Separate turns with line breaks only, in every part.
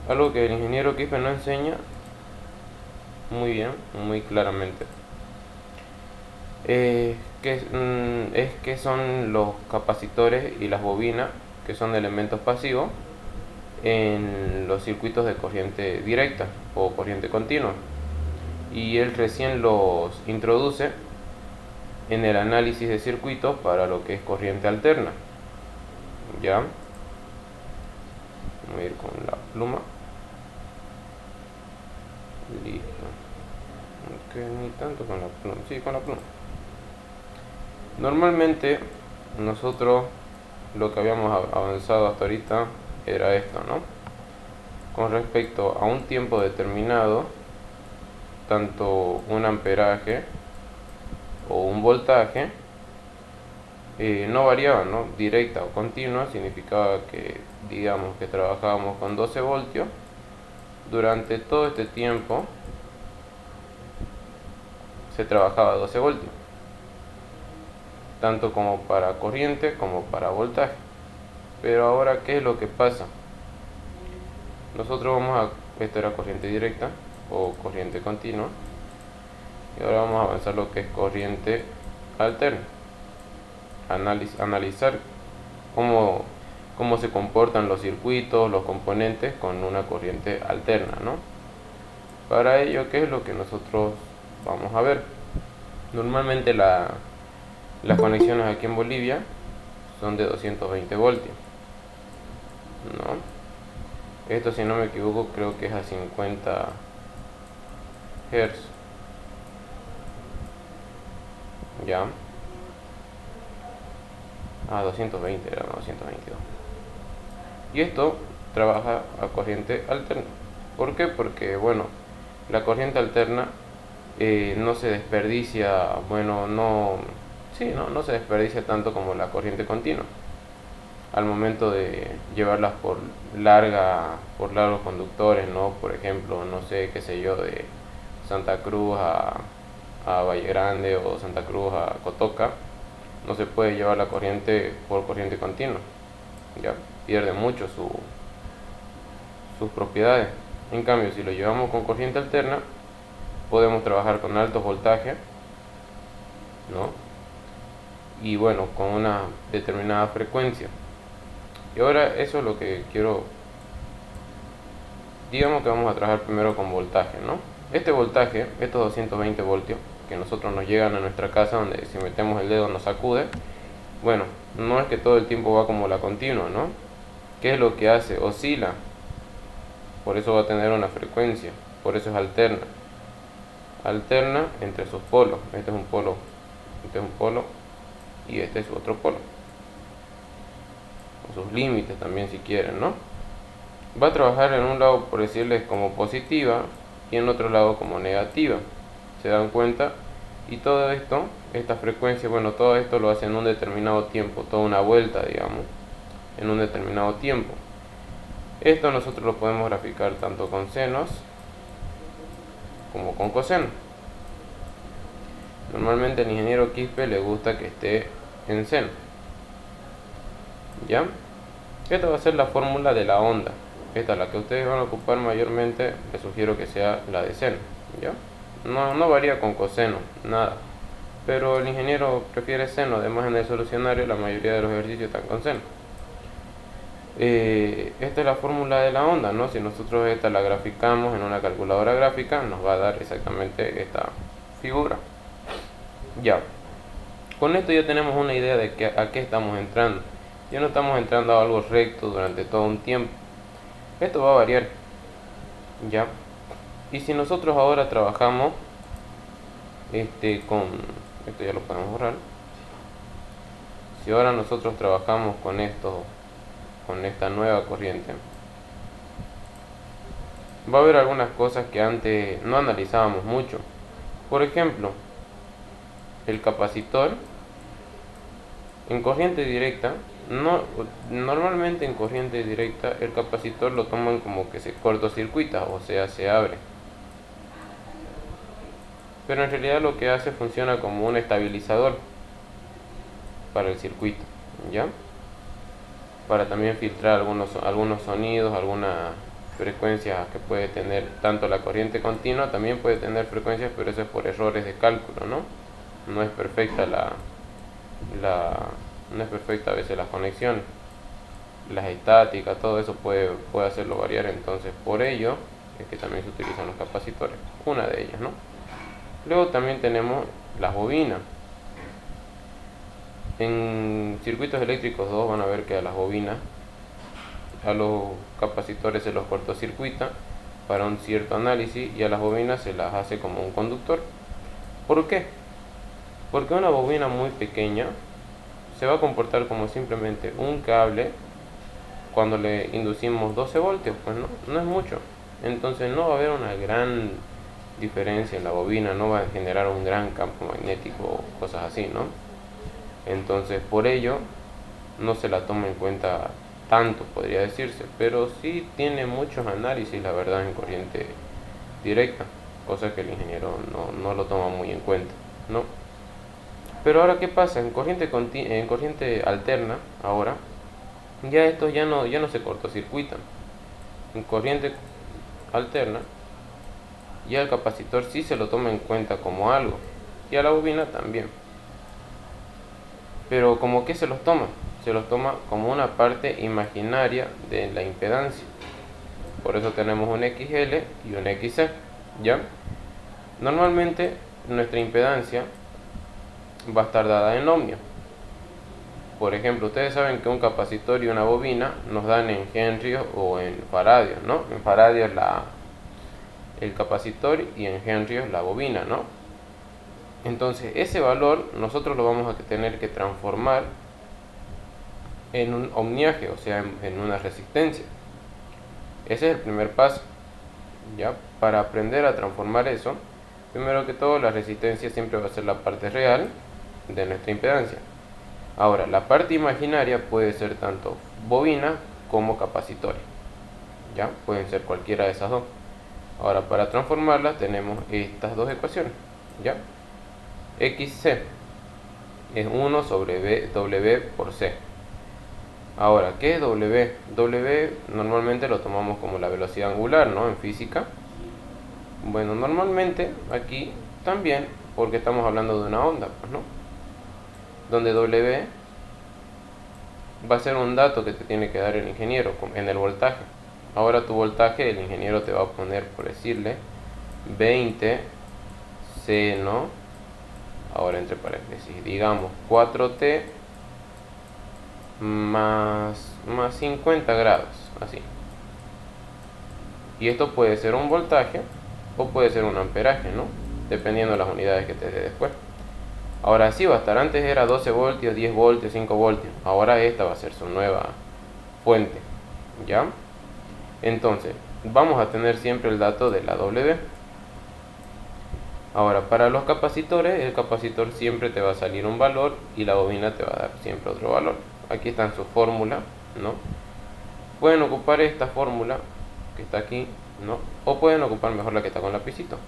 Algo que el ingeniero Quispe no enseña muy bien, muy claramente, es que son los capacitores y las bobinas, que son elementos pasivos en los circuitos de corriente directa o corriente continua. Y él recién los introduce en el análisis de circuitos para lo que es corriente alterna. ¿Ya? Voy a ir con la pluma. Listo. Ok, ni tanto con la pluma. Sí, con la pluma. Normalmente nosotros lo que habíamos avanzado hasta ahorita era esto, ¿no? Con respecto a un tiempo determinado, tanto un amperaje o un voltaje no variaban, ¿no? Directa o continua significaba que, digamos, que trabajábamos con 12 voltios durante todo este tiempo. Se trabajaba a 12 voltios, tanto como para corriente como para voltaje. Pero ahora, ¿qué es lo que pasa? Nosotros esto era corriente directa o corriente continua, y ahora vamos a avanzar lo que es corriente alterna. Analizar cómo se comportan los circuitos, los componentes con una corriente alterna, ¿no? Para ello, ¿qué es lo que nosotros vamos a ver? Normalmente las conexiones aquí en Bolivia son de 220 voltios, ¿no? Esto, si no me equivoco, creo que es a 50 Hz. ¿Ya? 220, era 222. Y esto trabaja a corriente alterna. ¿Por qué? Porque, bueno, la corriente alterna no se desperdicia, bueno, no se desperdicia tanto como la corriente continua al momento de llevarlas por largos conductores, ¿no? Por ejemplo, no sé, qué sé yo, de Santa Cruz a Valle Grande o Santa Cruz a Cotoca, no se puede llevar la corriente por corriente continua, ya pierde mucho sus propiedades. En cambio, si lo llevamos con corriente alterna, podemos trabajar con altos voltajes, ¿no? Y bueno, con una determinada frecuencia. Y ahora eso es lo que quiero. Digamos que vamos a trabajar primero con voltaje, ¿no? Este voltaje, estos 220 voltios que nosotros nos llegan a nuestra casa, donde si metemos el dedo nos sacude, bueno, no es que todo el tiempo va como la continua, ¿no? ¿Qué es lo que hace? Oscila. Por eso va a tener una frecuencia, por eso es alterna. Alterna entre sus polos. Este es un polo, este es un polo y este es otro polo. O sus límites también, si quieren, ¿no? Va a trabajar en un lado, por decirles, como positiva y en otro lado como negativa. ¿Se dan cuenta? Y todo esto, esta frecuencia, bueno, todo esto lo hace en un determinado tiempo, toda una vuelta, digamos, en un determinado tiempo. Esto nosotros lo podemos graficar tanto con senos como con cosenos. Normalmente al ingeniero Quispe le gusta que esté en seno. ¿Ya? Esta va a ser la fórmula de la onda. Esta es la que ustedes van a ocupar mayormente. Les sugiero que sea la de seno. ¿Ya? No varía con coseno, nada. Pero el ingeniero prefiere seno. Además, en el solucionario la mayoría de los ejercicios están con seno. Esta es la fórmula de la onda, ¿no? Si nosotros esta la graficamos en una calculadora gráfica, nos va a dar exactamente esta figura. Ya. Con esto ya tenemos una idea de a qué estamos entrando. Ya no estamos entrando a algo recto durante todo un tiempo. Esto va a variar. Ya. Y si nosotros ahora trabajamos con esto, ya lo podemos borrar. Si ahora nosotros trabajamos con esta nueva corriente, va a haber algunas cosas que antes no analizábamos mucho. Por ejemplo, el capacitor en corriente directa, normalmente en corriente directa el capacitor lo toman como que se cortocircuita, o sea, se abre. Pero en realidad lo que hace, funciona como un estabilizador para el circuito, ¿ya? Para también filtrar algunos sonidos, frecuencias que puede tener tanto la corriente continua, también puede tener frecuencias, pero eso es por errores de cálculo, ¿no? No es perfecta no es perfecta a veces las conexiones, las estáticas, todo eso puede hacerlo variar. Entonces por ello es que también se utilizan los capacitores, una de ellas, ¿no? Luego también tenemos las bobinas. En circuitos eléctricos 2 van a ver que a las bobinas, a los capacitores se los cortocircuita para un cierto análisis, y a las bobinas se las hace como un conductor. ¿Por qué? Porque una bobina muy pequeña se va a comportar como simplemente un cable cuando le inducimos 12 voltios, pues no es mucho. Entonces no va a haber una gran diferencia en la bobina, no va a generar un gran campo magnético o cosas así, ¿no? Entonces por ello no se la toma en cuenta tanto, podría decirse, pero sí tiene muchos análisis, la verdad, en corriente directa, cosa que el ingeniero no lo toma muy en cuenta, ¿no? Pero ahora, ¿qué pasa? En corriente alterna, ahora, ya estos ya no se cortocircuitan. En corriente alterna, ya el capacitor sí se lo toma en cuenta como algo, y a la bobina también. Pero ¿como qué se los toma? Se los toma como una parte imaginaria de la impedancia. Por eso tenemos un XL y un XC, ¿ya? Normalmente nuestra impedancia va a estar dada en ohmio. Por ejemplo, ustedes saben que un capacitor y una bobina nos dan en henrios o en faradios, ¿no? En faradios el capacitor y en henrios la bobina, ¿no? Entonces ese valor nosotros lo vamos a tener que transformar en un ohmiaje, o sea, en una resistencia. Ese es el primer paso, ¿ya? Para aprender a transformar eso, primero que todo, la resistencia siempre va a ser la parte real de nuestra impedancia. Ahora, la parte imaginaria puede ser tanto bobina como capacitores, ¿ya? Pueden ser cualquiera de esas dos. Ahora, para transformarla tenemos estas dos ecuaciones, ¿ya? XC es 1 sobre W por C. Ahora, ¿qué es W? W normalmente lo tomamos como la velocidad angular, ¿no? En física. Bueno, normalmente aquí también, porque estamos hablando de una onda, pues, ¿no? Donde W va a ser un dato que te tiene que dar el ingeniero en el voltaje. Ahora tu voltaje, el ingeniero te va a poner, por decirle, 20 seno, ahora entre paréntesis, digamos 4T más 50 grados, así. Y esto puede ser un voltaje o puede ser un amperaje, ¿no? Dependiendo de las unidades que te dé después. Ahora sí va a estar, antes era 12 voltios, 10 voltios, 5 voltios. Ahora esta va a ser su nueva fuente, ¿ya? Entonces, vamos a tener siempre el dato de la W. Ahora, para los capacitores, el capacitor siempre te va a salir un valor y la bobina te va a dar siempre otro valor. Aquí está en su fórmula, ¿no? Pueden ocupar esta fórmula que está aquí, ¿no? O pueden ocupar mejor la que está con lapicito,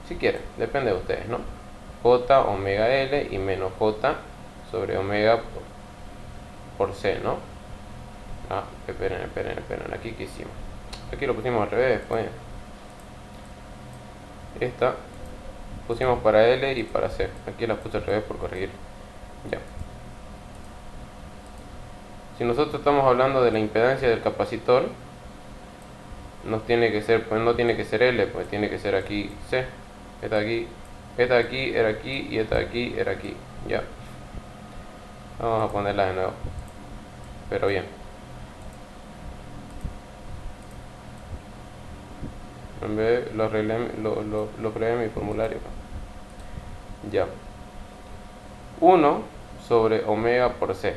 si quieren, depende de ustedes, ¿no? J omega L y menos J sobre omega por C, ¿no? Ah, esperen, aquí ¿qué hicimos? Aquí lo pusimos al revés, pues. Esta pusimos para L y para C. Aquí la puse al revés por corregir. Ya. Si nosotros estamos hablando de la impedancia del capacitor, nos tiene que ser, pues no tiene que ser L, pues tiene que ser aquí C. Esta aquí era aquí y esta aquí era aquí. Ya. Vamos a ponerla de nuevo. Pero bien. En vez lo creé en mi formulario. Ya. 1 sobre omega por C.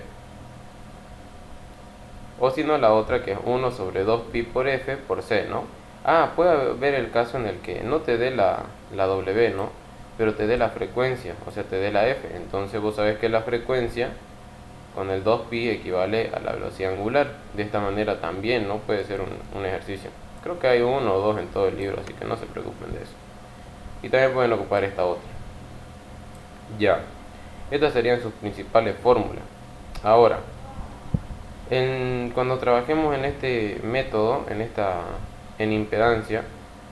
O si no, la otra que es 1 sobre 2pi por F por C, ¿no? Ah, puede haber el caso en el que no te dé la W, ¿no? Pero te dé la frecuencia, o sea, te dé la F. Entonces vos sabés que la frecuencia con el 2pi equivale a la velocidad angular. De esta manera también, ¿no? Puede ser un ejercicio. Creo que hay uno o dos en todo el libro, así que no se preocupen de eso. Y también pueden ocupar esta otra. Ya. Estas serían sus principales fórmulas. Ahora, Cuando trabajemos en este método, en impedancia,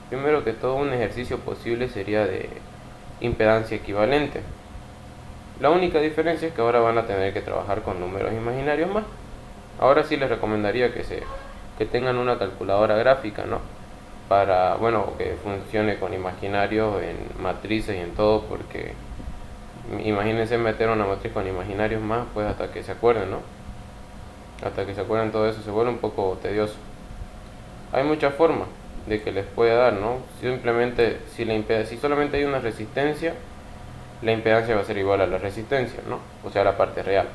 primero que todo un ejercicio posible sería de impedancia equivalente. La única diferencia es que ahora van a tener que trabajar con números imaginarios más. Ahora sí les recomendaría que tengan una calculadora gráfica, ¿no? Para, bueno, que funcione con imaginarios en matrices y en todo, porque imagínense meter una matriz con imaginarios más, pues hasta que se acuerden, ¿no? Hasta que se acuerden todo eso se vuelve un poco tedioso. Hay muchas formas de que les pueda dar, ¿no? Simplemente, si solamente hay una resistencia, la impedancia va a ser igual a la resistencia, ¿no? O sea, la parte real.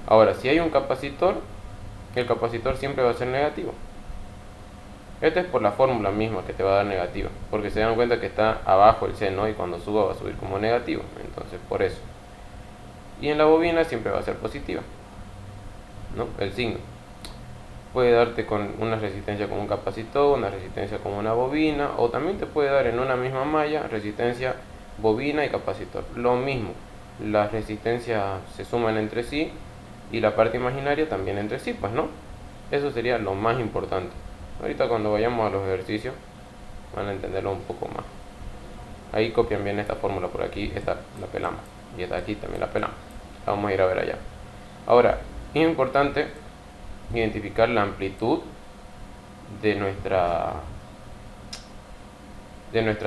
Ahora, si hay un capacitor, el capacitor siempre va a ser negativo. Esto es por la fórmula misma que te va a dar negativa, porque se dan cuenta que está abajo el seno y cuando suba va a subir como negativo, entonces por eso. Y en la bobina siempre va a ser positiva, ¿no? El signo. Puede darte con una resistencia con un capacitor, una resistencia con una bobina, o también te puede dar en una misma malla resistencia bobina y capacitor. Lo mismo, las resistencias se suman entre sí y la parte imaginaria también entre sí, pues, ¿no? Eso sería lo más importante. Ahorita cuando vayamos a los ejercicios van a entenderlo un poco más. Ahí copian bien esta fórmula, por aquí esta la pelamos y esta aquí también la pelamos. La vamos a ir a ver allá. Ahora, es importante identificar la amplitud de nuestra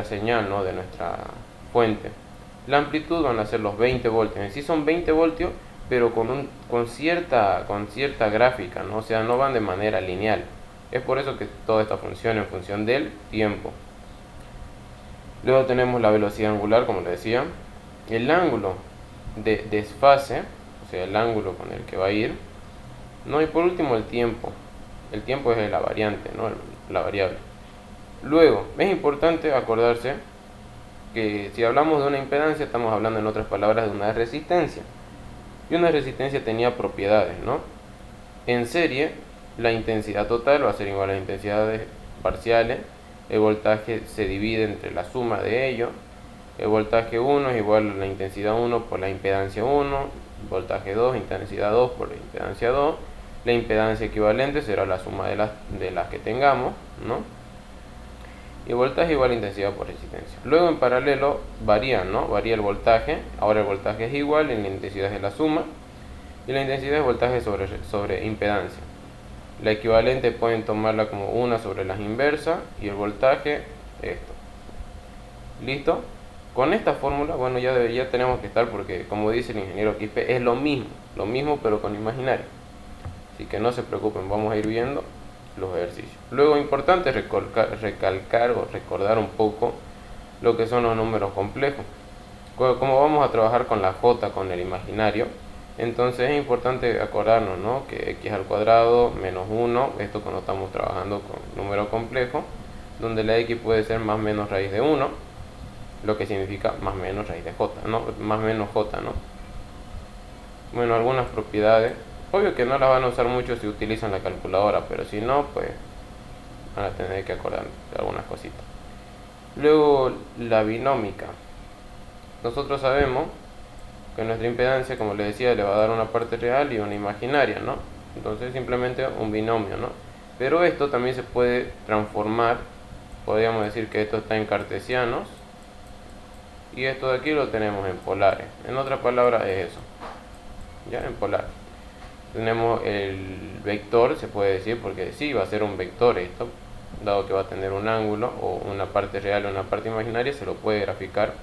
señal, ¿no? De nuestra fuente. La amplitud van a ser los 20 voltios. En sí son 20 voltios, pero con cierta gráfica, ¿no? O sea, no van de manera lineal. Es por eso que todo esto funciona en función del tiempo. Luego tenemos la velocidad angular, como les decía. El ángulo de desfase, o sea, el ángulo con el que va a ir. No, y por último el tiempo. El tiempo es la variante, ¿no? La variable. Luego, es importante acordarse que si hablamos de una impedancia, estamos hablando en otras palabras de una resistencia. Y una resistencia tenía propiedades, ¿no? En serie, la intensidad total va a ser igual a las intensidades parciales. El voltaje se divide entre la suma de ellos. El voltaje 1 es igual a la intensidad 1 por la impedancia 1. Voltaje 2, intensidad 2 por la impedancia 2. La impedancia equivalente será la suma de las que tengamos, ¿no? Y voltaje igual a intensidad por resistencia. Luego en paralelo varían, ¿no? Varía el voltaje. Ahora el voltaje es igual y la intensidad es la suma. Y la intensidad es voltaje sobre impedancia. La equivalente pueden tomarla como 1 sobre las inversas y el voltaje esto. ¿Listo? Con esta fórmula, bueno, ya tenemos que estar, porque como dice el ingeniero Quispe, es lo mismo pero con imaginario. Así que no se preocupen, vamos a ir viendo los ejercicios. Luego, importante recalcar o recordar un poco lo que son los números complejos. Como vamos a trabajar con la j con el imaginario, entonces es importante acordarnos, ¿no? Que x al cuadrado menos 1, esto cuando estamos trabajando con número complejo, donde la x puede ser más menos raíz de 1, lo que significa más menos raíz de j, ¿no? Más menos j, ¿no? Bueno, algunas propiedades, obvio que no las van a usar mucho si utilizan la calculadora, pero si no, pues van a tener que acordar de algunas cositas. Luego, la binómica. Nosotros sabemos que nuestra impedancia, como les decía, le va a dar una parte real y una imaginaria, ¿no? Entonces simplemente un binomio, ¿no? Pero esto también se puede transformar, podríamos decir que esto está en cartesianos y esto de aquí lo tenemos en polares. En otras palabras es eso, ya en polar. Tenemos el vector, se puede decir, porque sí va a ser un vector esto, dado que va a tener un ángulo o una parte real o una parte imaginaria, se lo puede graficar,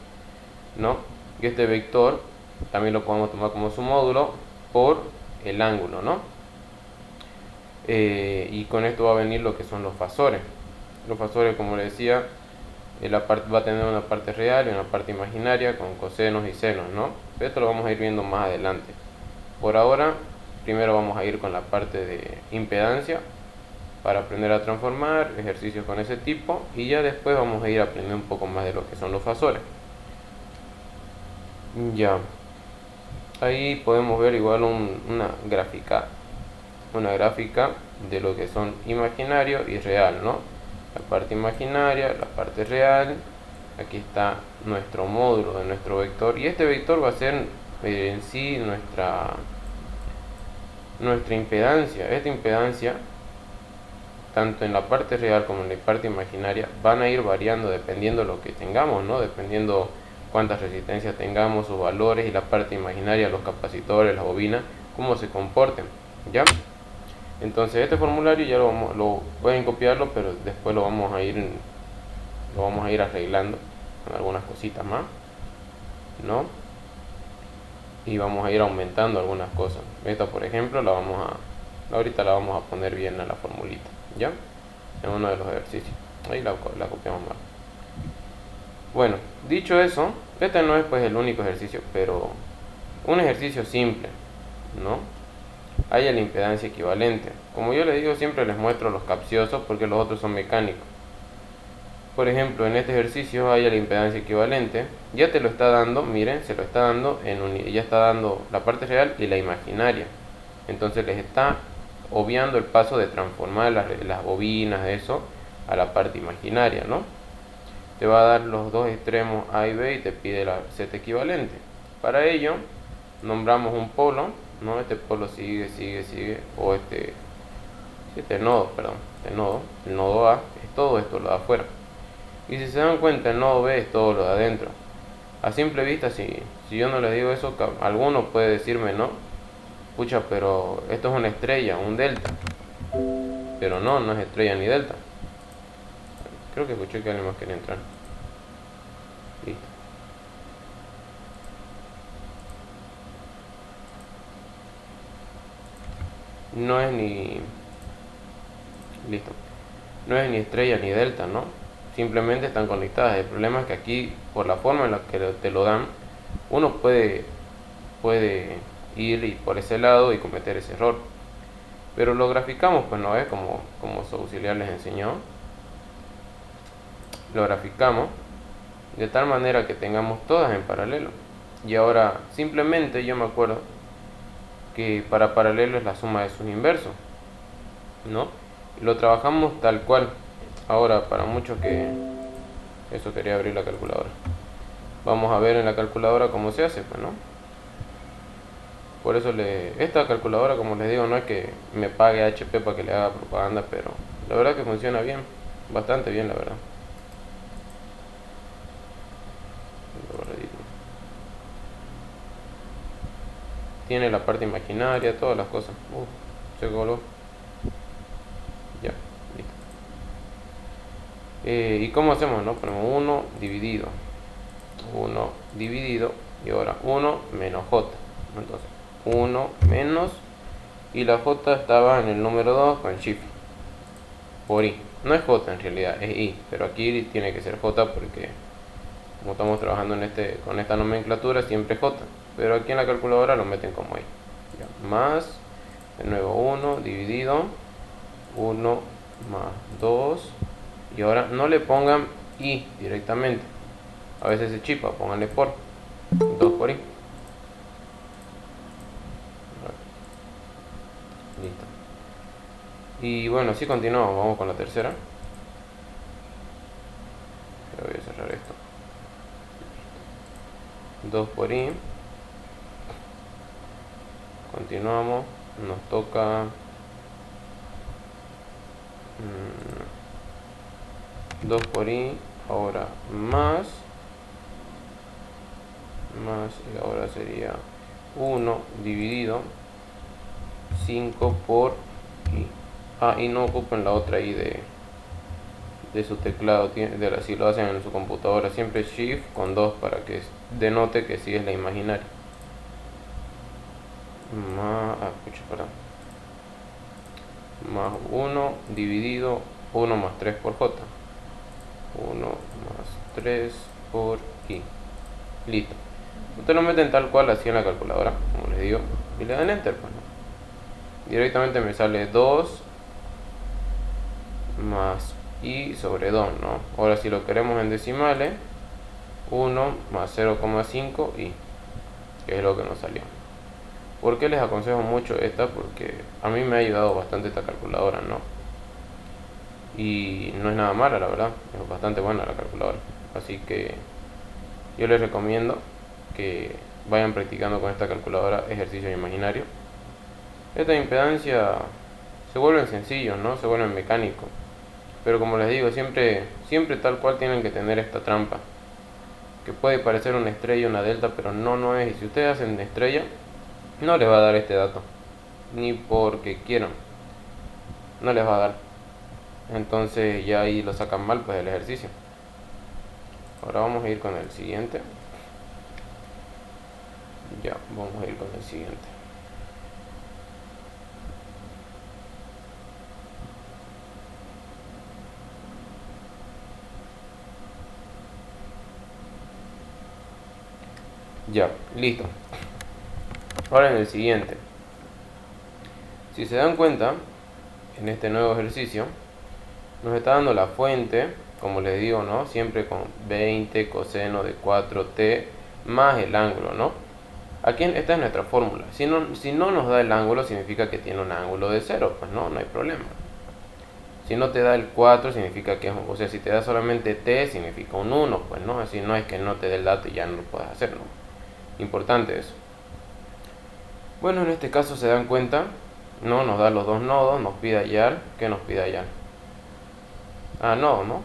¿no? Y este vector también lo podemos tomar como su módulo por el ángulo, ¿no? Y con esto va a venir lo que son los fasores. Los fasores, como les decía, va a tener una parte real y una parte imaginaria con cosenos y senos, ¿no? Esto lo vamos a ir viendo más adelante. Por ahora, primero vamos a ir con la parte de impedancia para aprender a transformar, ejercicios con ese tipo, y ya después vamos a ir aprendiendo un poco más de lo que son los fasores. Ya, ahí podemos ver igual una gráfica de lo que son imaginario y real, ¿no? La parte imaginaria, la parte real. Aquí está nuestro módulo de nuestro vector, y este vector va a ser en sí nuestra impedancia. Esta impedancia, tanto en la parte real como en la parte imaginaria, van a ir variando dependiendo de lo que tengamos, ¿no? Dependiendo cuántas resistencias tengamos, sus valores, y la parte imaginaria, los capacitores, las bobinas, cómo se comporten, ¿ya? Entonces este formulario ya lo pueden copiarlo, pero después lo vamos a ir arreglando con algunas cositas más, ¿no? Y vamos a ir aumentando algunas cosas. Esta, por ejemplo, ahorita la vamos a poner bien a la formulita, ¿ya? En uno de los ejercicios. Ahí la copiamos mal. Bueno, dicho eso, este no es pues el único ejercicio, pero un ejercicio simple, ¿no? Haya la impedancia equivalente. Como yo les digo, siempre les muestro los capciosos porque los otros son mecánicos. Por ejemplo, en este ejercicio haya la impedancia equivalente. Ya te lo está dando, miren, se lo está dando ya está dando la parte real y la imaginaria. Entonces les está obviando el paso de transformar las bobinas, eso, a la parte imaginaria, ¿no? Te va a dar los dos extremos A y B y te pide la Z equivalente. Para ello, nombramos un polo, ¿no? Este polo sigue, o este nodo, perdón, el nodo A es todo esto, lo de afuera. Y si se dan cuenta, el nodo B es todo lo de adentro. A simple vista, si yo no les digo eso, alguno puede decirme, no, pucha, pero esto es una estrella, un delta. Pero no es estrella ni delta. Creo que escuché que alguien más quería entrar. Listo. No es ni... Listo. No es ni estrella ni delta, ¿no? Simplemente están conectadas. El problema es que aquí, por la forma en la que te lo dan, uno puede ir por ese lado y cometer ese error. Pero lo graficamos, pues no es como su auxiliar les enseñó. Lo graficamos de tal manera que tengamos todas en paralelo. Y ahora simplemente yo me acuerdo que para paralelo es la suma de sus inversos, ¿no? Y lo trabajamos tal cual. Ahora, para muchos que... Eso, quería abrir la calculadora. Vamos a ver en la calculadora cómo se hace, pues, ¿no? Por eso esta calculadora, como les digo, no es que me pague HP para que le haga propaganda, pero la verdad que funciona bien, bastante bien, la verdad. Tiene la parte imaginaria, todas las cosas. Se coló. Ya, listo. ¿Y cómo hacemos, no? Ponemos 1 dividido y ahora 1 menos j. Entonces 1 menos, y la j estaba en el número 2 con shift por i. No es j en realidad, es i, pero aquí tiene que ser j porque como estamos trabajando con esta nomenclatura, siempre es j, pero aquí en la calculadora lo meten como i. Ya, más, de nuevo 1 dividido 1 más 2, y ahora no le pongan i directamente, a veces se chipa, pónganle por 2 por i. Listo. Y bueno, así continuamos, vamos con la tercera. Voy a cerrar esto. 2 por i. Continuamos, nos toca 2 por i, ahora más, y ahora sería 1 dividido 5 por i. Y no ocupen la otra i de su teclado, si lo hacen en su computadora, siempre shift con 2 para que denote que sí es la imaginaria. Más 1 dividido 1 más 3 por j. 1 más 3 por i. Listo. Ustedes lo meten tal cual así en la calculadora, como les digo, y le dan enter, pues, ¿no? Directamente me sale 2 más i sobre 2, ¿no? Ahora si lo queremos en decimales, 1 más 0,5 i, que es lo que nos salió. ¿Por qué les aconsejo mucho esta? Porque a mí me ha ayudado bastante esta calculadora, ¿no? Y no es nada mala, la verdad, es bastante buena la calculadora. Así que yo les recomiendo que vayan practicando con esta calculadora ejercicios imaginarios. Esta impedancia se vuelven sencillos, ¿no? Se vuelven mecánicos. Pero como les digo, siempre tal cual tienen que tener esta trampa. Que puede parecer una estrella, una delta, pero no es. Y si ustedes hacen estrella, no les va a dar este dato. Ni porque quieran. No les va a dar. Entonces ya ahí lo sacan mal pues del ejercicio. Ahora vamos a ir con el siguiente. Ya, vamos a ir con el siguiente. Ya, listo. Ahora en el siguiente. Si se dan cuenta, en este nuevo ejercicio, nos está dando la fuente, como les digo, ¿no? Siempre con 20 coseno de 4t más el ángulo, ¿no? Aquí esta es nuestra fórmula. Si no nos da el ángulo, significa que tiene un ángulo de 0, pues no hay problema. Si no te da el 4, significa que, o sea, si te da solamente t, significa un 1, pues no, así no es que no te dé el dato y ya no lo puedes hacer, ¿no? Importante eso. Bueno, en este caso se dan cuenta, no nos da los dos nodos, nos pide hallar. ¿Qué nos pide hallar? Nodo, ¿no?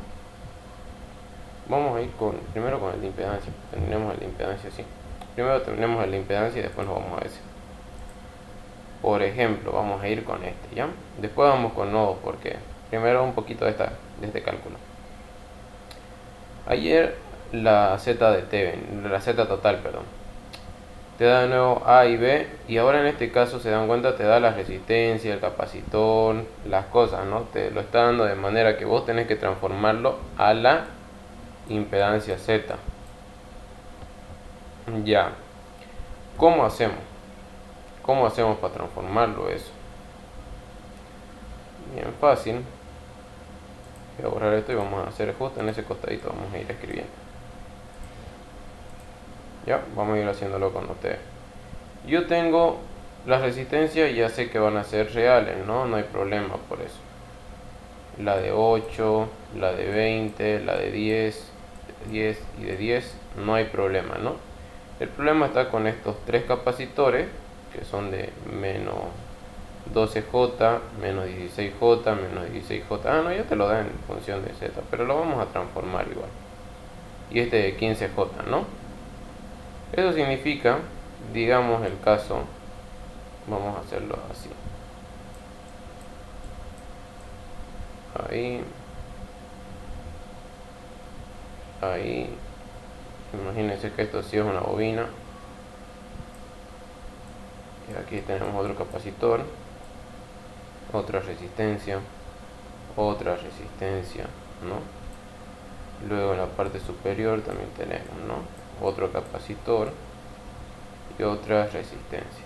Vamos a ir primero con el de impedancia. Terminemos el de impedancia así. Primero terminemos el de impedancia y después nos vamos a ese. Por ejemplo, vamos a ir con este, ¿ya? Después vamos con nodos, porque primero un poquito de este cálculo. Ayer la z de t, la z total, perdón, te da de nuevo A y B, y ahora en este caso se dan cuenta, te da la resistencia, el capacitor, las cosas, ¿no? Te lo está dando de manera que vos tenés que transformarlo a la impedancia Z. Ya. ¿Cómo hacemos? ¿Cómo hacemos para transformarlo eso? Bien fácil. Voy a borrar esto y vamos a hacer justo en ese costadito, vamos a ir escribiendo. Ya, vamos a ir haciéndolo con ustedes. Yo tengo las resistencias y ya sé que van a ser reales, ¿no? No hay problema por eso. La de 8, la de 20, la de 10 y de 10, no hay problema, ¿no? El problema está con estos tres capacitores, que son de menos 12J, menos 16J, menos 16J. No, ya te lo da en función de Z, pero lo vamos a transformar igual. Y este de 15J, ¿no? Eso significa, digamos el caso, vamos a hacerlo así. Ahí. Imagínense que esto sí es una bobina. Y aquí tenemos otro capacitor, otra resistencia, ¿no? Luego en la parte superior también tenemos, ¿no? Otro capacitor y otra resistencia.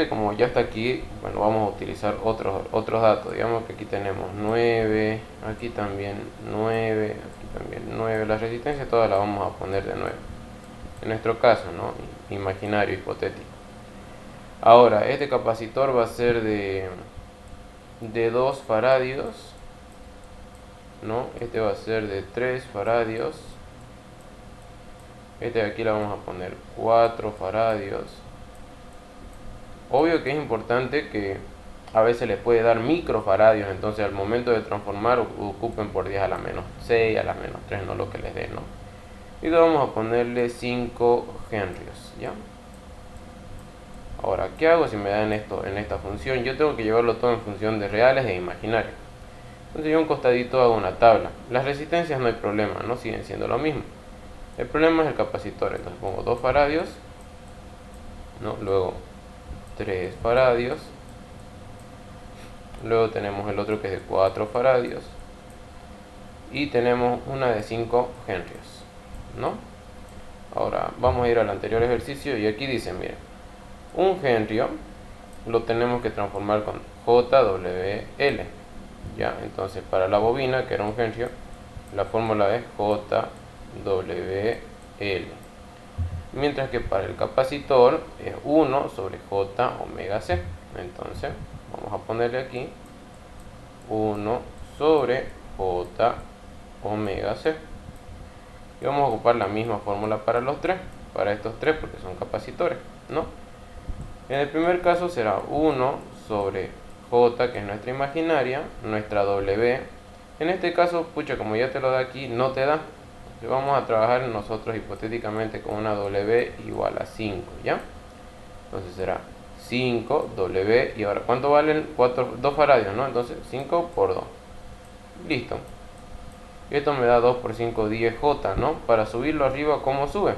Como ya está aquí, bueno, vamos a utilizar otros datos. Digamos que aquí tenemos 9, aquí también 9, aquí también 9. La resistencia todas la vamos a poner de 9. En nuestro caso, ¿no? Imaginario, hipotético. Ahora, este capacitor va a ser de 2 faradios, ¿no? Este va a ser de 3 faradios. Este de aquí le vamos a poner 4 faradios. Obvio que es importante que a veces les puede dar microfaradios, entonces al momento de transformar ocupen por 10 a la menos 6, a la menos 3, no lo que les dé, ¿no? Y le vamos a ponerle 5 henrios, ¿ya? Ahora, ¿qué hago si me dan esto en esta función? Yo tengo que llevarlo todo en función de reales e imaginarios. Entonces yo un costadito hago una tabla. Las resistencias no hay problema, no siguen siendo lo mismo. El problema es el capacitor, entonces pongo 2 faradios, ¿no? Luego 3 faradios, luego tenemos el otro que es de 4 faradios y tenemos una de 5 henrios, ¿no? Ahora vamos a ir al anterior ejercicio y aquí dice, miren, un henrio lo tenemos que transformar con JWL, ya, entonces para la bobina, que era un henrio, la fórmula es JWL, mientras que para el capacitor es 1 sobre J omega C. Entonces vamos a ponerle aquí 1 sobre J omega C, y vamos a ocupar la misma fórmula para los tres, para estos tres, porque son capacitores, ¿no? En el primer caso será 1 sobre J, que es nuestra imaginaria, nuestra W. En este caso, pucha, como ya te lo da aquí, no te da. Entonces vamos a trabajar nosotros hipotéticamente con una W igual a 5, ¿ya? Entonces será 5 W, y ahora, ¿cuánto valen? 2 faradios, ¿no? Entonces 5 por 2. Listo. Y esto me da 2 por 5, 10 J, ¿no? Para subirlo arriba, ¿cómo sube?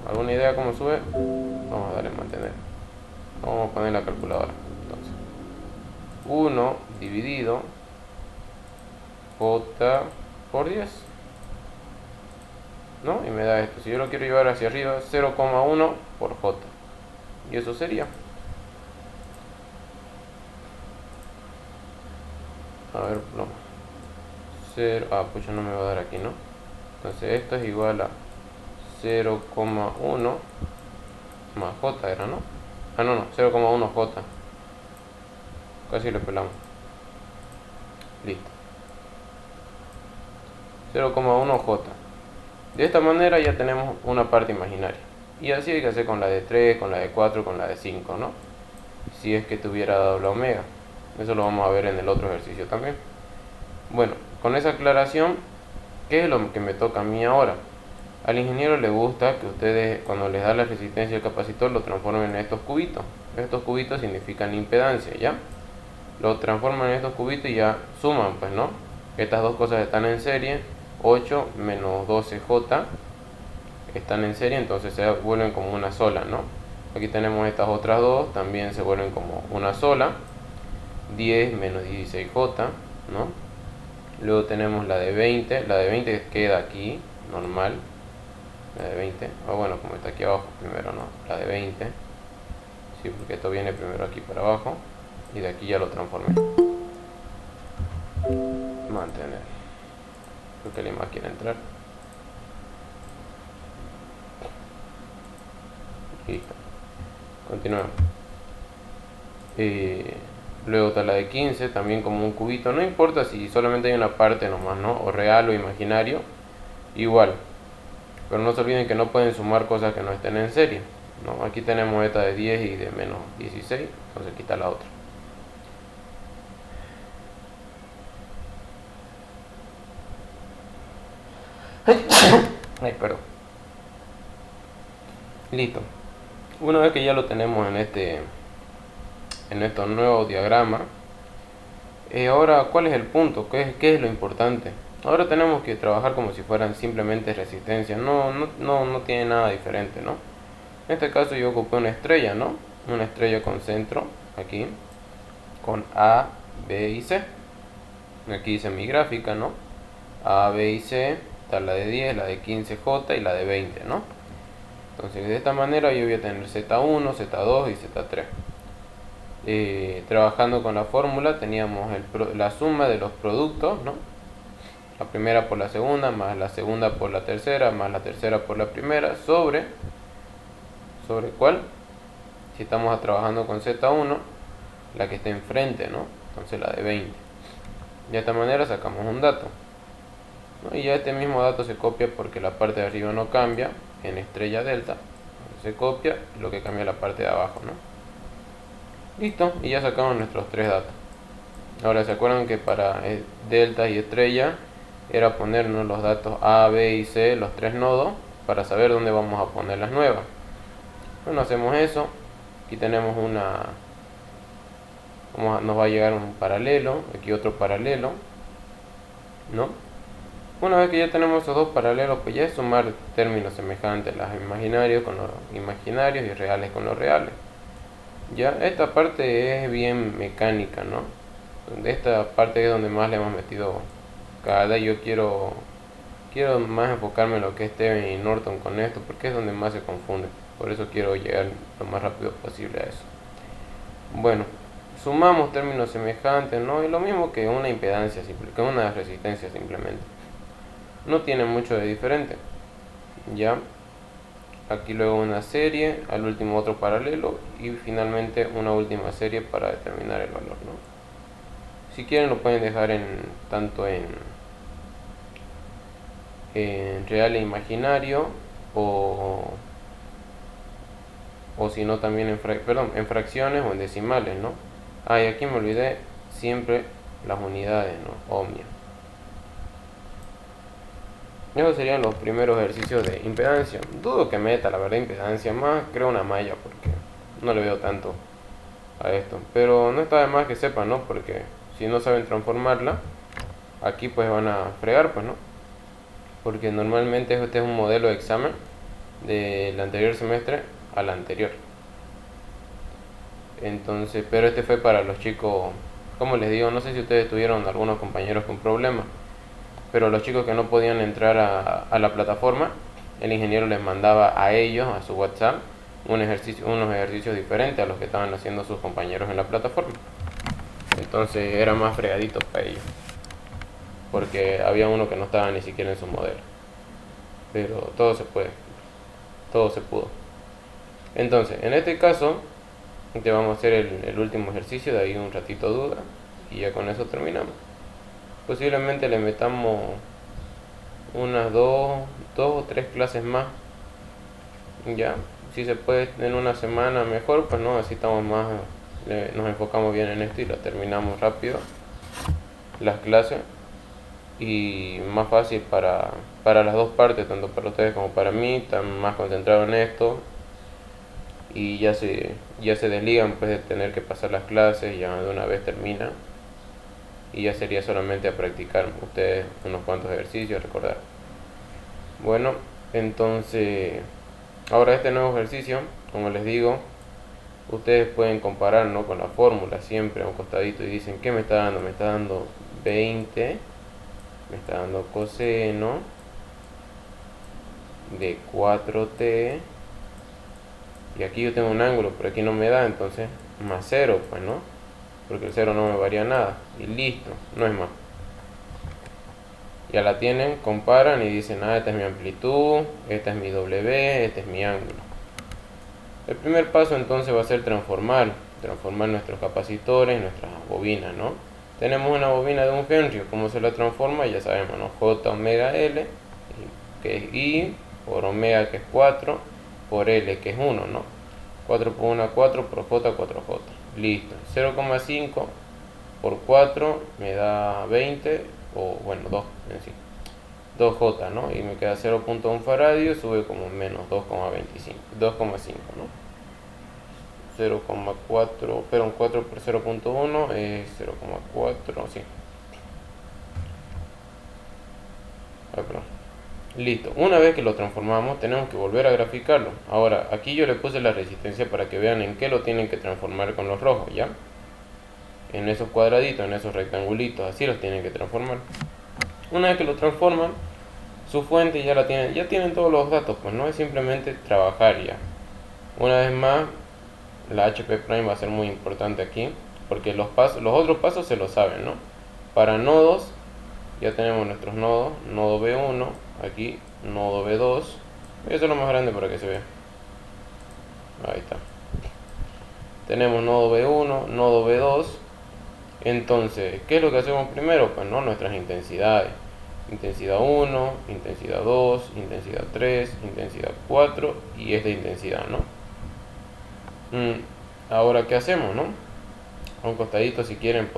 ¿Alguna idea cómo sube? Vamos a darle a mantener. Vamos a poner la calculadora. Entonces, 1 dividido J por 10, ¿no? Y me da esto. Si yo lo quiero llevar hacia arriba, 0,1 por J. Y eso sería. A ver, no. 0, pucha, no me va a dar aquí, ¿no? Entonces esto es igual a 0,1 más J era, ¿no? No, 0,1 J. Casi le pelamos. Listo. 0,1 J. De esta manera ya tenemos una parte imaginaria. Y así hay que hacer con la de 3, con la de 4, con la de 5, ¿no? Si es que tuviera dado la omega. Eso lo vamos a ver en el otro ejercicio también. Bueno, con esa aclaración, ¿qué es lo que me toca a mí ahora? Al ingeniero le gusta que ustedes, cuando les da la resistencia del capacitor, lo transformen en estos cubitos. Estos cubitos significan impedancia, ¿ya? Lo transforman en estos cubitos y ya suman, pues, ¿no? Estas dos cosas están en serie. 8 menos 12J están en serie, entonces se vuelven como una sola, ¿no? Aquí tenemos estas otras dos, también se vuelven como una sola. 10 menos 16J, ¿no? Luego tenemos la de 20. La de 20 queda aquí, normal. La de 20, bueno, como está aquí abajo primero, ¿no? La de 20. Sí, porque esto viene primero aquí para abajo. Y de aquí ya lo transformé. Mantener. Creo que alguien más quiere entrar. Listo. Continuemos. Luego está la de 15, también como un cubito. No importa si solamente hay una parte nomás, ¿no? O real o imaginario. Igual. Pero no se olviden que no pueden sumar cosas que no estén en serie, ¿no? Aquí tenemos esta de 10 y de menos 16. Entonces quita la otra. Ay, perdón. Listo. Una vez que ya lo tenemos en estos nuevos diagramas, ahora, ¿cuál es el punto? ¿Qué es lo importante? Ahora tenemos que trabajar como si fueran simplemente resistencias. No tiene nada diferente, ¿no? En este caso yo ocupé una estrella, ¿no? Una estrella con centro, aquí, con A, B y C. Aquí hice mi gráfica, ¿no? A, B y C, está la de 10, la de 15J y la de 20, ¿no? Entonces de esta manera yo voy a tener Z1, Z2 y Z3. Trabajando con la fórmula teníamos la suma de los productos, ¿no? La primera por la segunda, más la segunda por la tercera, más la tercera por la primera, ¿sobre cuál? Si estamos trabajando con Z1, la que está enfrente, ¿no? Entonces la de 20. De esta manera sacamos un dato, ¿no? Y ya este mismo dato se copia porque la parte de arriba no cambia en estrella delta. Se copia, lo que cambia la parte de abajo, ¿no? Listo, y ya sacamos nuestros tres datos. Ahora, ¿se acuerdan que para delta y estrella era ponernos los datos A, B y C, los tres nodos, para saber dónde vamos a poner las nuevas? Bueno, hacemos eso. Aquí tenemos nos va a llegar un paralelo, aquí otro paralelo, ¿no? Una vez que ya tenemos esos dos paralelos, pues ya es sumar términos semejantes, los imaginarios con los imaginarios y reales con los reales. Ya, esta parte es bien mecánica, ¿no? Esta parte es donde más le hemos metido cada. Yo quiero más enfocarme en lo que es Steven y Norton con esto, porque es donde más se confunde. Por eso quiero llegar lo más rápido posible a eso. Bueno, sumamos términos semejantes, ¿no? Es lo mismo que una impedancia simple, que una resistencia simplemente. No tiene mucho de diferente. Ya. Aquí luego una serie, al último otro paralelo y finalmente una última serie para determinar el valor, ¿no? Si quieren lo pueden dejar tanto en real e imaginario o o si no también en fracciones o en decimales, ¿no? Y aquí me olvidé siempre las unidades, ¿no? Ohmia. Esos serían los primeros ejercicios de impedancia. Dudo que meta, la verdad, impedancia, más creo una malla, porque no le veo tanto a esto. Pero no está de más que sepan, ¿no? Porque si no saben transformarla, aquí pues van a fregar, pues, ¿no? Porque normalmente este es un modelo de examen del anterior semestre al anterior. Entonces, pero este fue para los chicos, como les digo, no sé si ustedes tuvieron algunos compañeros con problemas, pero los chicos que no podían entrar a la plataforma, el ingeniero les mandaba a ellos, a su WhatsApp, unos ejercicios diferentes a los que estaban haciendo sus compañeros en la plataforma. Entonces era más fregadito para ellos, porque había uno que no estaba ni siquiera en su modelo. Pero todo se puede, todo se pudo. Entonces, en este caso, te vamos a hacer el último ejercicio, de ahí un ratito duda, y ya con eso terminamos. Posiblemente le metamos unas dos o tres clases más, ya. Si se puede en una semana mejor, pues no, así estamos más, nos enfocamos bien en esto y lo terminamos rápido las clases, y más fácil para las dos partes, tanto para ustedes como para mí. Están más concentrados en esto y ya se desligan pues de tener que pasar las clases, ya de una vez terminan y ya sería solamente a practicar ustedes unos cuantos ejercicios, recordar. Bueno, entonces ahora este nuevo ejercicio, como les digo, ustedes pueden comparar, ¿no?, con la fórmula siempre a un costadito y dicen, ¿qué me está dando? Me está dando 20, me está dando coseno de 4t, y aquí yo tengo un ángulo, pero aquí no me da, entonces más 0, pues, ¿no? Porque el 0 no me varía nada, y listo, no es más. Ya la tienen, comparan y dicen, esta es mi amplitud, esta es mi W, este es mi ángulo. El primer paso entonces va a ser transformar nuestros capacitores, nuestras bobinas, ¿no? Tenemos una bobina de 1 Henry, ¿cómo se la transforma? Ya sabemos, ¿no? J omega L, que es I, por omega, que es 4, por L, que es 1, ¿no? 4 por 1, 4, por J, 4J. Listo. 0,5 por 4 me da 20, o bueno, 2 en sí. 2J, ¿no? Y me queda 0.1 faradio, sube como menos 2,25, 2,5, ¿no? 0,4, pero un 4 por 0.1 es 0,4, sí. Perdón. Listo, una vez que lo transformamos tenemos que volver a graficarlo. Ahora, aquí yo le puse la resistencia para que vean en qué lo tienen que transformar con los rojos, ¿ya? En esos cuadraditos, en esos rectangulitos, así los tienen que transformar. Una vez que lo transforman, su fuente ya la tienen, ya tienen todos los datos, pues no es simplemente trabajar ya. Una vez más, la HP prime va a ser muy importante aquí, porque los otros pasos se lo saben, ¿no? Para nodos, ya tenemos nuestros nodos, nodo B1, aquí, nodo B2, voy a hacerlo más grande para que se vea. Ahí está. Tenemos nodo B1, nodo B2. Entonces, ¿qué es lo que hacemos primero? Pues no, nuestras intensidades. Intensidad 1, intensidad 2, intensidad 3, intensidad 4 y esta intensidad, ¿no? Ahora, ¿qué hacemos, no? A un costadito, si quieren,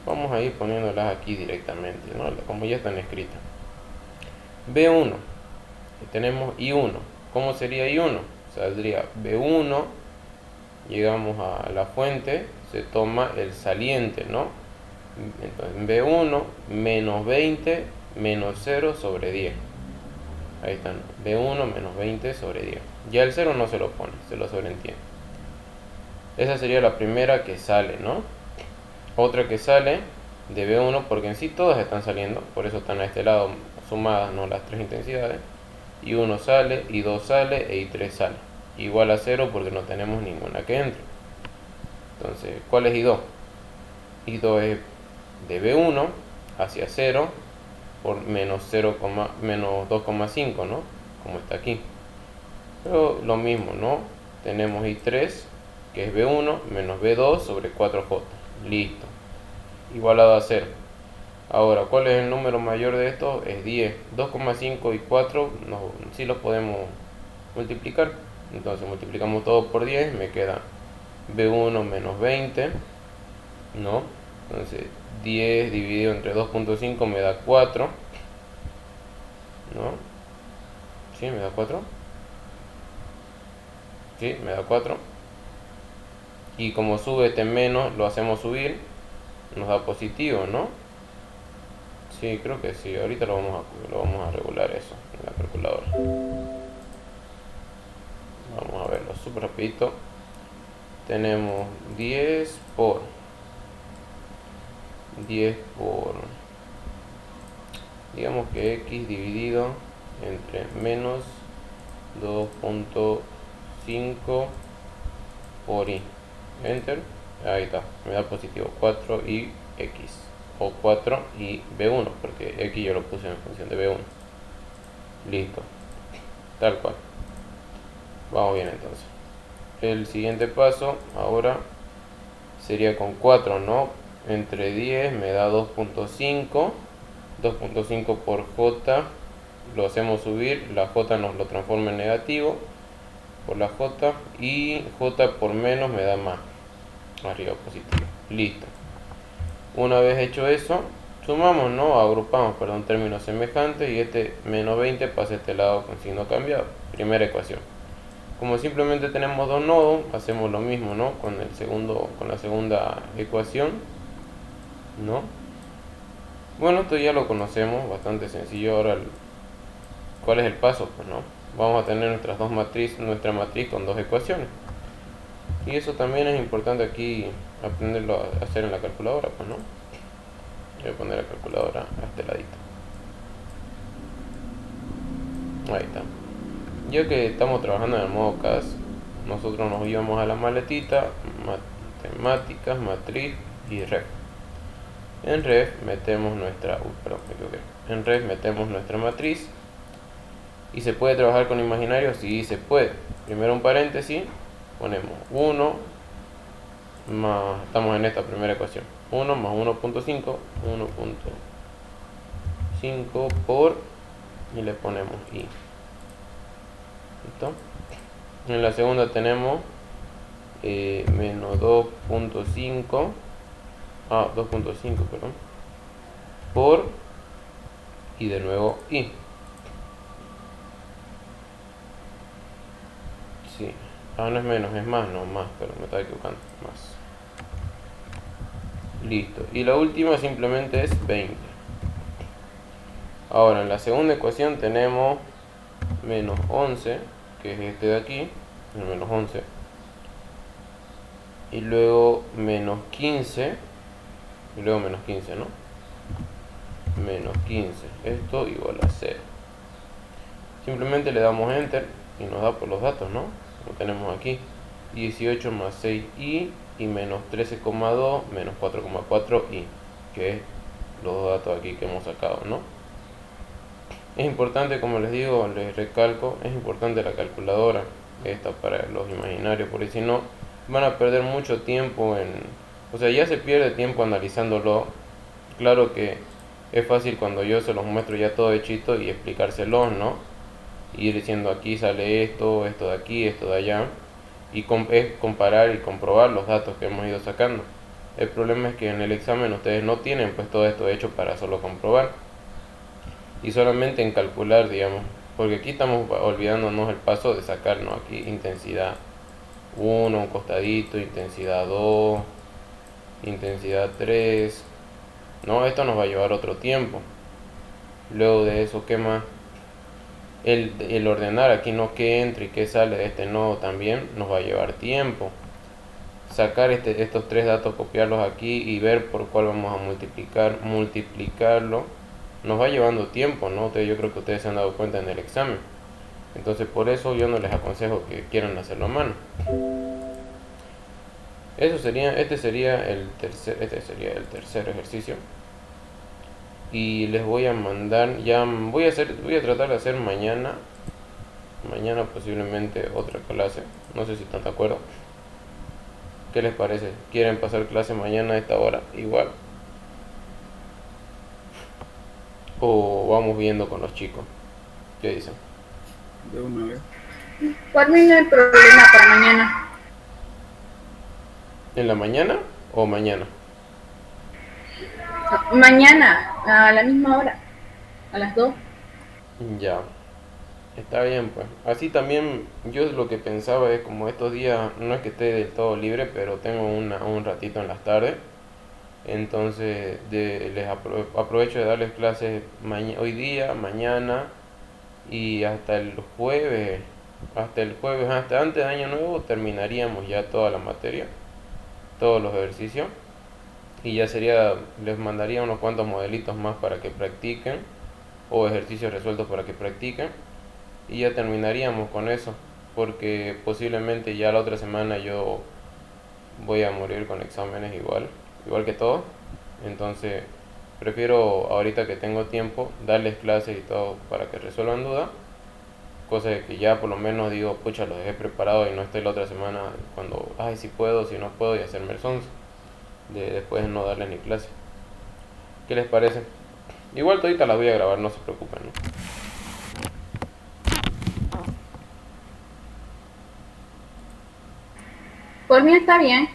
vamos a ir poniéndolas aquí directamente, ¿no? Como ya están escritas. B1, tenemos I1. ¿Cómo sería I1? Saldría B1, llegamos a la fuente, se toma el saliente, ¿no? Entonces B1 menos 20 menos 0 sobre 10. Ahí están, B1 menos 20 sobre 10. Ya el 0 no se lo pone, se lo sobreentiende. Esa sería la primera que sale, ¿no? Otra que sale de B1, porque en sí todas están saliendo, por eso están a este lado sumadas, ¿no?, las tres intensidades. I1 sale, I2 sale e I3 sale. Igual a 0 porque no tenemos ninguna que entre. Entonces, ¿cuál es I2? I2 es de B1 hacia 0 por menos 2,5, ¿no? Como está aquí. Pero lo mismo, ¿no? Tenemos I3, que es B1 menos B2 sobre 4J. Listo. Igualado a 0. Ahora, ¿cuál es el número mayor de estos? Es 10. 2,5 y 4 sí los podemos multiplicar. Entonces multiplicamos todo por 10, me queda B1 menos 20, ¿no? Entonces 10 dividido entre 2.5 me da 4, ¿no? ¿Sí? ¿Me da 4? Sí, me da 4. Y como sube este menos, lo hacemos subir, nos da positivo, ¿no? Sí, creo que sí. Ahorita lo vamos a regular eso en la calculadora. Vamos a verlo súper rapidito. Tenemos 10 por digamos que x dividido entre menos 2.5 por y. Enter. Ahí está. Me da positivo 4 y x. O 4 y b1, porque x yo lo puse en función de b1. Listo. Tal cual. Vamos bien entonces. El siguiente paso ahora sería con 4, ¿no? Entre 10 me da 2.5. 2.5 por j. Lo hacemos subir. La j nos lo transforma en negativo por la j. Y j por menos me da más. Arriba positivo. Listo. Una vez hecho eso, sumamos, ¿no? Agrupamos, perdón, términos semejantes. Y este menos 20 pasa a este lado con signo cambiado. Primera ecuación. Como simplemente tenemos dos nodos, hacemos lo mismo, ¿no? Con la segunda ecuación, ¿no? Bueno, esto ya lo conocemos, bastante sencillo. Ahora, ¿cuál es el paso? Pues no, vamos a tener nuestra matriz con dos ecuaciones. Y eso también es importante aquí aprenderlo a hacer en la calculadora, pues no. Voy a poner la calculadora a este ladito. Ahí está. Ya que estamos trabajando en el modo CAS, nosotros nos íbamos a la maletita, matemáticas, matriz y ref. En ref metemos nuestra matriz. ¿Y se puede trabajar con imaginarios? Sí, se puede. Primero un paréntesis, ponemos 1 más, estamos en esta primera ecuación, 1 más 1.5, 1.5 por, y le ponemos y. ¿Listo? En la segunda tenemos menos 2.5, 2.5, perdón, por, y de nuevo y. Sí, no es menos, es más, no más, pero me estaba equivocando, más. Listo, y la última simplemente es 20. Ahora en la segunda ecuación tenemos menos 11, que es este de aquí, el menos 11, y luego menos 15, y luego menos 15, ¿no? Menos 15, esto igual a 0. Simplemente le damos enter y nos da por los datos, ¿no? Lo tenemos aquí, 18 más 6i y menos 13,2 menos 4,4i, que es los dos datos aquí que hemos sacado, ¿no? Es importante, como les digo, les recalco, es importante la calculadora esta para los imaginarios, porque si no van a perder mucho tiempo o sea, ya se pierde tiempo analizándolo. Claro que es fácil cuando yo se los muestro ya todo hechito y explicárselos, ¿no? Ir diciendo aquí sale esto, esto de aquí, esto de allá, y es comparar y comprobar los datos que hemos ido sacando. El problema es que en el examen ustedes no tienen pues todo esto hecho para solo comprobar y solamente en calcular, digamos, porque aquí estamos olvidándonos el paso de sacarnos aquí intensidad 1, un costadito, intensidad 2, intensidad 3, no, esto nos va a llevar otro tiempo. Luego de eso, ¿qué más? El ordenar aquí, no, qué entra y qué sale de este nodo también nos va a llevar tiempo. Sacar estos tres datos, copiarlos aquí y ver por cuál vamos a multiplicarlo, nos va llevando tiempo, ¿no? Yo creo que ustedes se han dado cuenta en el examen. Entonces por eso yo no les aconsejo que quieran hacerlo a mano. Este sería el tercer ejercicio. Y les voy a mandar, voy a tratar de hacer mañana posiblemente otra clase. No sé si están de acuerdo. ¿Qué les parece? ¿Quieren pasar clase mañana a esta hora? Igual. ¿O vamos viendo con los chicos? ¿Qué dicen?
De una vez. Por mí no hay problema para mañana.
¿En la mañana o mañana?
Mañana, a la misma hora, a las 2.
Ya, está bien pues. Así también yo lo que pensaba es como estos días no es que esté del todo libre, pero tengo un ratito en las tardes. Entonces aprovecho de darles clases hoy día, mañana y hasta antes de Año Nuevo terminaríamos ya toda la materia, todos los ejercicios y ya sería, les mandaría unos cuantos modelitos más para que practiquen o ejercicios resueltos para que practiquen y ya terminaríamos con eso porque posiblemente ya la otra semana yo voy a morir con exámenes igual que todos. Entonces, prefiero ahorita que tengo tiempo darles clases y todo para que resuelvan dudas. Cosa de que ya por lo menos digo, pucha, los dejé preparados y no estoy la otra semana cuando, ay, si puedo, si no puedo y hacerme el sonso. De después no darles ni clase. ¿Qué les parece? Igual todita las voy a grabar, no se preocupen, ¿no?
Por mí está bien.